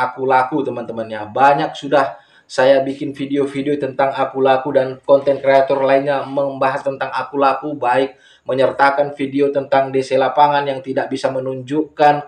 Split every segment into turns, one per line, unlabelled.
aku laku teman-teman ya. Banyak sudah saya bikin video-video tentang aku laku dan konten kreator lainnya membahas tentang aku laku, baik menyertakan video tentang DC lapangan yang tidak bisa menunjukkan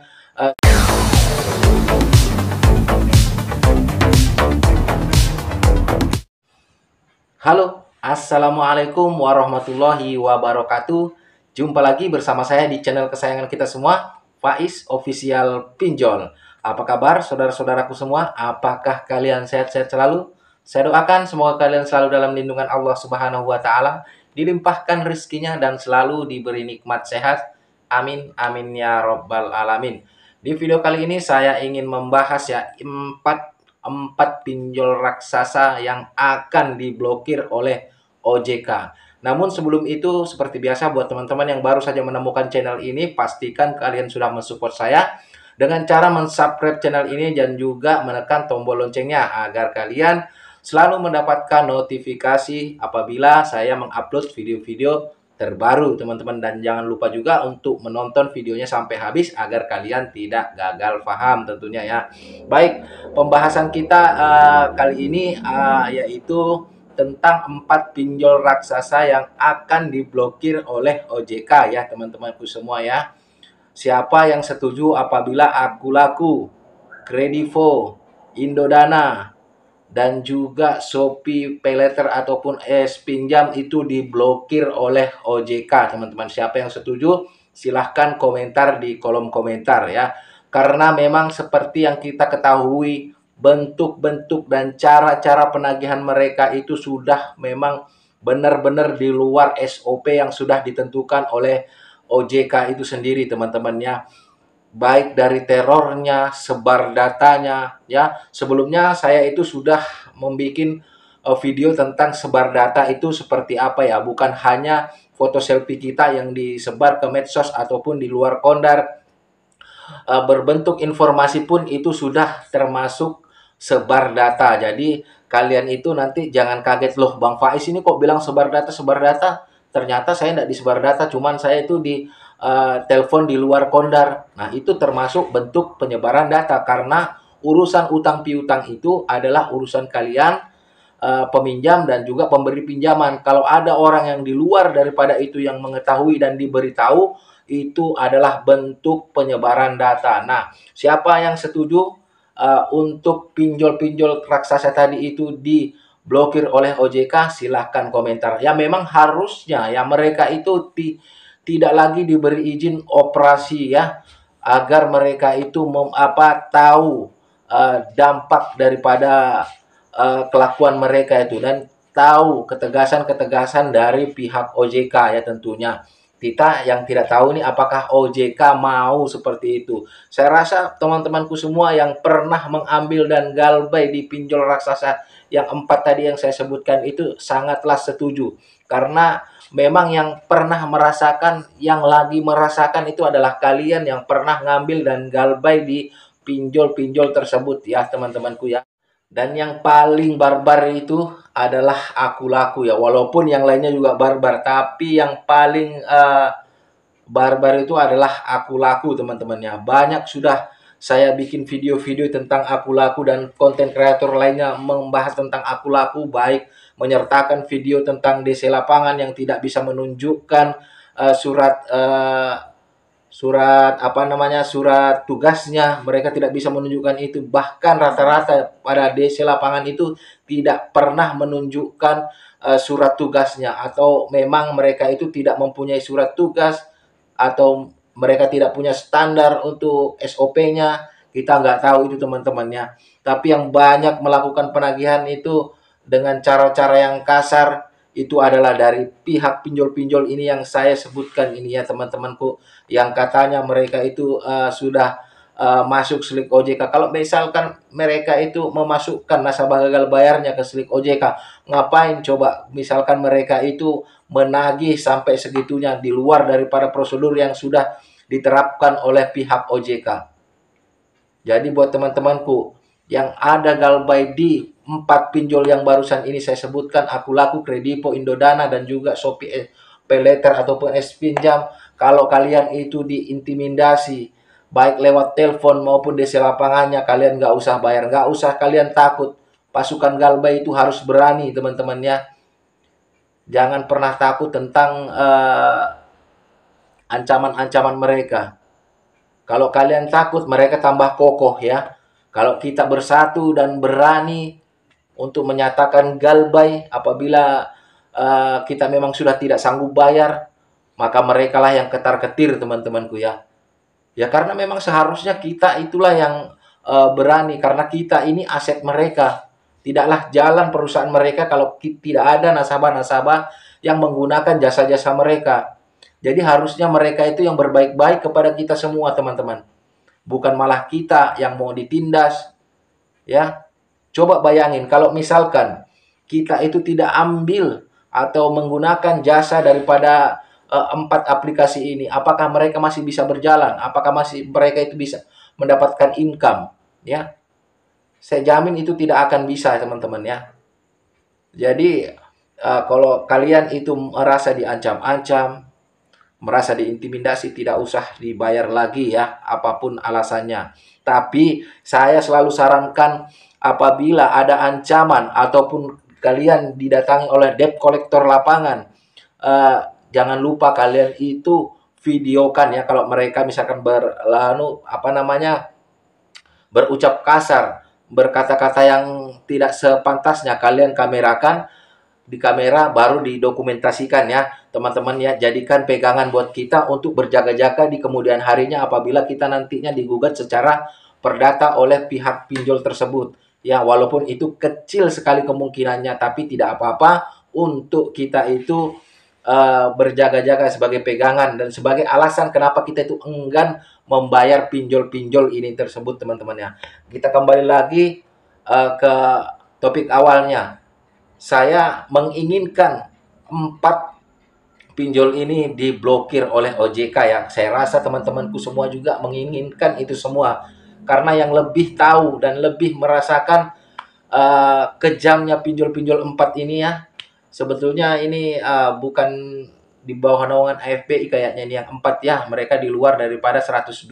Halo, Assalamualaikum warahmatullahi wabarakatuh. Jumpa lagi bersama saya di channel kesayangan kita semua, Faiz Official Pinjol. Apa kabar saudara-saudaraku semua? Apakah kalian sehat-sehat selalu? Saya doakan semoga kalian selalu dalam lindungan Allah Subhanahu wa Ta'ala, dilimpahkan rezekinya dan selalu diberi nikmat sehat. Amin, amin ya Rabbal Alamin. Di video kali ini saya ingin membahas ya empat pinjol raksasa yang akan diblokir oleh OJK. Namun sebelum itu, seperti biasa buat teman-teman yang baru saja menemukan channel ini, pastikan kalian sudah mensupport saya dengan cara mensubscribe channel ini dan juga menekan tombol loncengnya agar kalian selalu mendapatkan notifikasi apabila saya mengupload video-video terbaru teman-teman. Dan jangan lupa juga untuk menonton videonya sampai habis agar kalian tidak gagal paham tentunya ya. Baik, pembahasan kita kali ini yaitu tentang 4 pinjol raksasa yang akan diblokir oleh OJK ya teman-temanku semua ya. Siapa yang setuju apabila aku laku, Kredivo, Indodana, dan juga Shopee Paylater ataupun pinjam itu diblokir oleh OJK teman-teman? Siapa yang setuju? Silahkan komentar di kolom komentar ya. Karena memang seperti yang kita ketahui, bentuk-bentuk dan cara-cara penagihan mereka itu sudah memang benar-benar di luar SOP yang sudah ditentukan oleh OJK itu sendiri teman-teman ya. Baik dari terornya, sebar datanya ya. Sebelumnya saya itu sudah membuat video tentang sebar data itu seperti apa ya, bukan hanya foto selfie kita yang disebar ke medsos ataupun di luar kondar. Berbentuk informasi pun itu sudah termasuk sebar data. Jadi kalian itu nanti jangan kaget, loh Bang Faiz ini kok bilang sebar data, sebar data. Ternyata saya tidak disebar data, cuman saya itu di telepon di luar kondar. Nah, itu termasuk bentuk penyebaran data karena urusan utang piutang itu adalah urusan kalian peminjam dan juga pemberi pinjaman. Kalau ada orang yang di luar daripada itu yang mengetahui dan diberitahu, itu adalah bentuk penyebaran data. Nah, siapa yang setuju untuk pinjol-pinjol raksasa tadi itu diblokir oleh OJK? Silahkan komentar. Ya memang harusnya ya mereka itu tidak lagi diberi izin operasi ya, agar mereka itu tahu dampak daripada kelakuan mereka itu dan tahu ketegasan-ketegasan dari pihak OJK ya tentunya. Kita yang tidak tahu nih apakah OJK mau seperti itu. Saya rasa teman-temanku semua yang pernah mengambil dan galbay di pinjol raksasa yang 4 tadi yang saya sebutkan itu sangatlah setuju. Karena memang yang pernah merasakan, yang lagi merasakan itu adalah kalian yang pernah ngambil dan galbay di pinjol-pinjol tersebut ya teman-temanku ya. Dan yang paling barbar itu adalah aku laku ya. Walaupun yang lainnya juga barbar, tapi yang paling barbar itu adalah aku laku teman-teman ya. Banyak sudah saya bikin video-video tentang aku laku dan konten kreator lainnya membahas tentang aku laku, baik menyertakan video tentang DC lapangan yang tidak bisa menunjukkan surat tugasnya. Mereka tidak bisa menunjukkan itu. Bahkan rata-rata pada DC lapangan itu tidak pernah menunjukkan surat tugasnya, atau memang mereka itu tidak mempunyai surat tugas, atau mereka tidak punya standar untuk SOP-nya. Kita nggak tahu itu teman-temannya. Tapi yang banyak melakukan penagihan itu dengan cara-cara yang kasar itu adalah dari pihak pinjol-pinjol ini yang saya sebutkan ini ya teman-temanku, yang katanya mereka itu sudah masuk slik OJK. Kalau misalkan mereka itu memasukkan nasabah gagal bayarnya ke slik OJK, ngapain coba misalkan mereka itu menagih sampai segitunya di luar daripada prosedur yang sudah diterapkan oleh pihak OJK. Jadi buat teman-temanku yang ada galbay di 4 pinjol yang barusan ini saya sebutkan, aku laku, Kredivo, Indodana, dan juga Shopee Paylater ataupun pinjam, kalau kalian itu diintimidasi, baik lewat telepon maupun DC lapangannya. Kalian nggak usah bayar, nggak usah kalian takut. Pasukan Galbay itu harus berani, teman-teman ya. Jangan pernah takut tentang ancaman-ancaman mereka. Kalau kalian takut, mereka tambah kokoh ya. Kalau kita bersatu dan berani untuk menyatakan Galbay, apabila kita memang sudah tidak sanggup bayar, maka merekalah yang ketar-ketir, teman-temanku ya. Ya karena memang seharusnya kita itulah yang berani, karena kita ini aset mereka. Tidaklah jalan perusahaan mereka kalau tidak ada nasabah-nasabah yang menggunakan jasa-jasa mereka. Jadi harusnya mereka itu yang berbaik-baik kepada kita semua, teman-teman. Bukan malah kita yang mau ditindas, ya. Coba bayangin kalau misalkan kita itu tidak ambil atau menggunakan jasa daripada 4 aplikasi ini, apakah mereka masih bisa berjalan? Apakah masih mereka itu bisa mendapatkan income? Ya, saya jamin itu tidak akan bisa, teman-teman ya. Jadi kalau kalian itu merasa diancam-ancam, merasa diintimidasi, tidak usah dibayar lagi ya, apapun alasannya. Tapi saya selalu sarankan apabila ada ancaman ataupun kalian didatangi oleh debt collector lapangan, jangan lupa kalian itu videokan ya. Kalau mereka misalkan berucap kasar, berkata-kata yang tidak sepantasnya, kalian kamerakan di kamera, baru didokumentasikan ya teman-teman ya. Jadikan pegangan buat kita untuk berjaga-jaga di kemudian harinya apabila kita nantinya digugat secara perdata oleh pihak pinjol tersebut ya. Walaupun itu kecil sekali kemungkinannya, tapi tidak apa-apa untuk kita itu berjaga-jaga sebagai pegangan dan sebagai alasan kenapa kita itu enggan membayar pinjol-pinjol ini tersebut, teman-teman ya. Kita kembali lagi ke topik awalnya. Saya menginginkan 4 pinjol ini diblokir oleh OJK ya. Saya rasa teman-temanku semua juga menginginkan itu semua. Karena yang lebih tahu dan lebih merasakan kejamnya pinjol-pinjol 4 ini ya. Sebetulnya ini bukan di bawah naungan AFPI kayaknya ini yang 4 ya. Mereka di luar daripada 102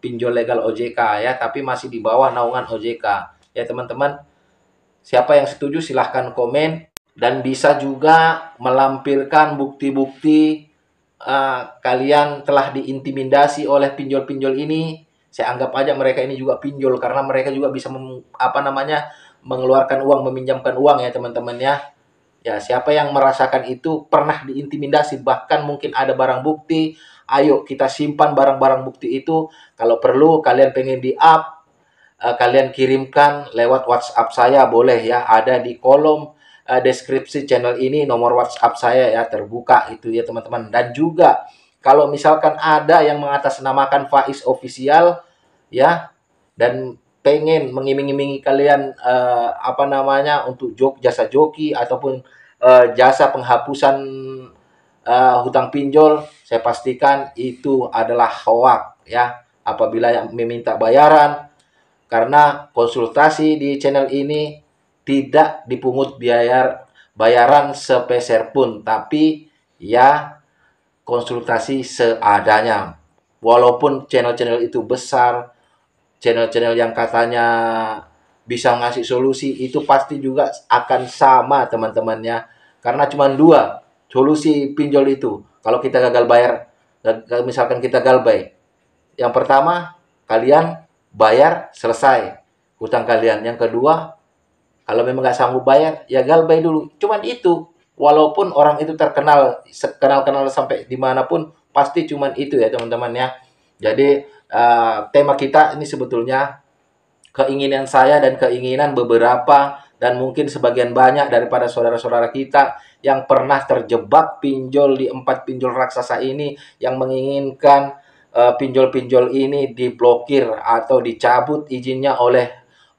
pinjol legal OJK ya. Tapi masih di bawah naungan OJK. Ya teman-teman. Siapa yang setuju silahkan komen, dan bisa juga melampirkan bukti-bukti kalian telah diintimidasi oleh pinjol-pinjol ini. Saya anggap aja mereka ini juga pinjol karena mereka juga bisa mengeluarkan uang, meminjamkan uang ya teman-teman ya. Ya, siapa yang merasakan itu pernah diintimidasi, bahkan mungkin ada barang bukti, ayo kita simpan barang-barang bukti itu. Kalau perlu kalian pengen di-up, kalian kirimkan lewat WhatsApp saya, boleh ya. Ada di kolom deskripsi channel ini nomor WhatsApp saya ya, terbuka itu ya teman-teman. Dan juga kalau misalkan ada yang mengatasnamakan Faiz Official ya, dan pengen mengiming-imingi kalian untuk jasa joki ataupun jasa penghapusan hutang pinjol, saya pastikan itu adalah hoax ya. Apabila yang meminta bayaran, karena konsultasi di channel ini tidak dipungut bayaran sepeser pun, tapi ya konsultasi seadanya. Walaupun channel-channel itu besar, channel-channel yang katanya bisa ngasih solusi, itu pasti juga akan sama teman-temannya. Karena cuma 2 solusi pinjol itu. Kalau kita gagal bayar, misalkan kita galbay. Yang pertama, kalian bayar, selesai hutang kalian. Yang kedua, kalau memang nggak sanggup bayar, ya galbay dulu. Cuman itu. Walaupun orang itu terkenal, kenal-kenal sampai dimanapun, pasti cuman itu ya teman-teman ya. Jadi tema kita ini sebetulnya keinginan saya dan keinginan beberapa dan mungkin sebagian banyak daripada saudara-saudara kita yang pernah terjebak pinjol di 4 pinjol raksasa ini, yang menginginkan pinjol-pinjol ini diblokir atau dicabut izinnya oleh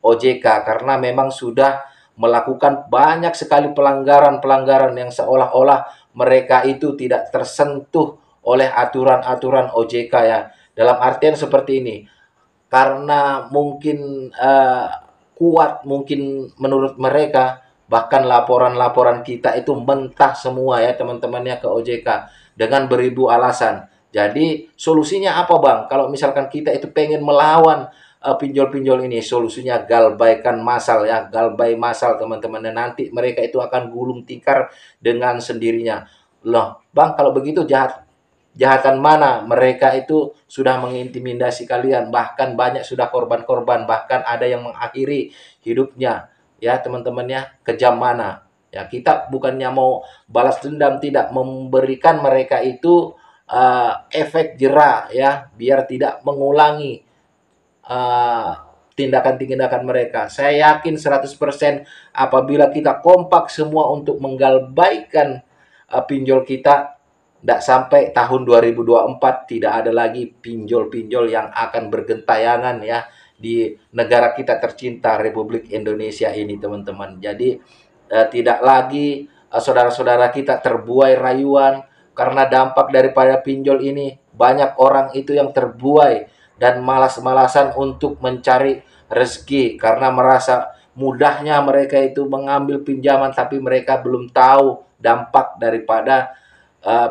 OJK karena memang sudah melakukan banyak sekali pelanggaran-pelanggaran yang seolah-olah mereka itu tidak tersentuh oleh aturan-aturan OJK ya. Dalam artian seperti ini, karena mungkin kuat, mungkin menurut mereka, bahkan laporan-laporan kita itu mentah semua ya teman-temannya ke OJK dengan beribu alasan. Jadi solusinya apa Bang? Kalau misalkan kita itu pengen melawan pinjol-pinjol ini, solusinya galbaikan massal ya, galbay massal teman-teman. Dan nanti mereka itu akan gulung tikar dengan sendirinya. Loh, Bang, kalau begitu jahatan mana? Mereka itu sudah mengintimidasi kalian, bahkan banyak sudah korban-korban, bahkan ada yang mengakhiri hidupnya. Ya, teman-teman ya, kejam mana? Ya, kita bukannya mau balas dendam, tidak memberikan mereka itu efek jera ya, biar tidak mengulangi uh, tindakan-tindakan mereka. Saya yakin 100% apabila kita kompak semua untuk menggalbaikan pinjol kita, tidak sampai tahun 2024 tidak ada lagi pinjol-pinjol yang akan bergentayangan ya di negara kita tercinta Republik Indonesia ini teman-teman. Jadi tidak lagi saudara-saudara kita terbuai rayuan karena dampak daripada pinjol ini. Banyak orang itu yang terbuai dan malas-malasan untuk mencari rezeki karena merasa mudahnya mereka itu mengambil pinjaman, tapi mereka belum tahu dampak daripada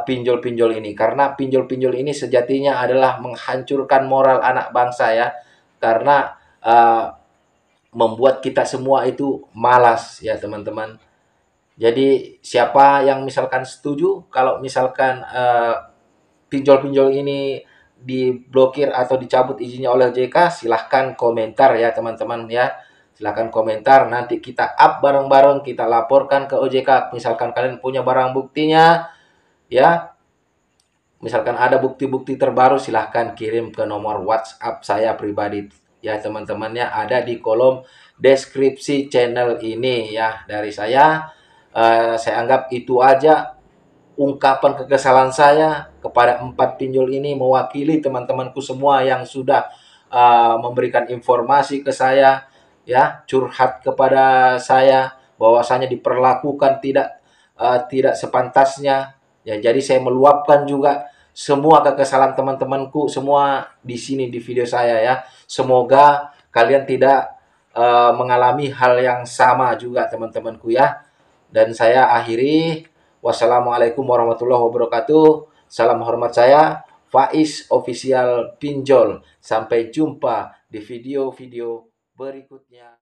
pinjol-pinjol ini. Karena pinjol-pinjol ini sejatinya adalah menghancurkan moral anak bangsa ya, karena membuat kita semua itu malas ya teman-teman. Jadi siapa yang misalkan setuju kalau misalkan pinjol-pinjol ini diblokir atau dicabut izinnya oleh OJK, silahkan komentar ya teman-teman ya. Silahkan komentar, nanti kita up bareng-bareng, kita laporkan ke OJK. Misalkan kalian punya barang buktinya, ya. Misalkan ada bukti-bukti terbaru, silahkan kirim ke nomor WhatsApp saya pribadi. Ya teman-temannya ada di kolom deskripsi channel ini ya dari saya. Saya anggap itu aja ungkapan kekesalan saya kepada 4 pinjol ini, mewakili teman-temanku semua yang sudah memberikan informasi ke saya ya, curhat kepada saya bahwasanya diperlakukan tidak sepantasnya ya. Jadi saya meluapkan juga semua kekesalan teman-temanku semua di sini di video saya ya. Semoga kalian tidak mengalami hal yang sama juga teman-temanku ya. Dan saya akhiri. Wassalamualaikum warahmatullahi wabarakatuh. Salam hormat saya, Faiz Official Pinjol. Sampai jumpa di video-video berikutnya.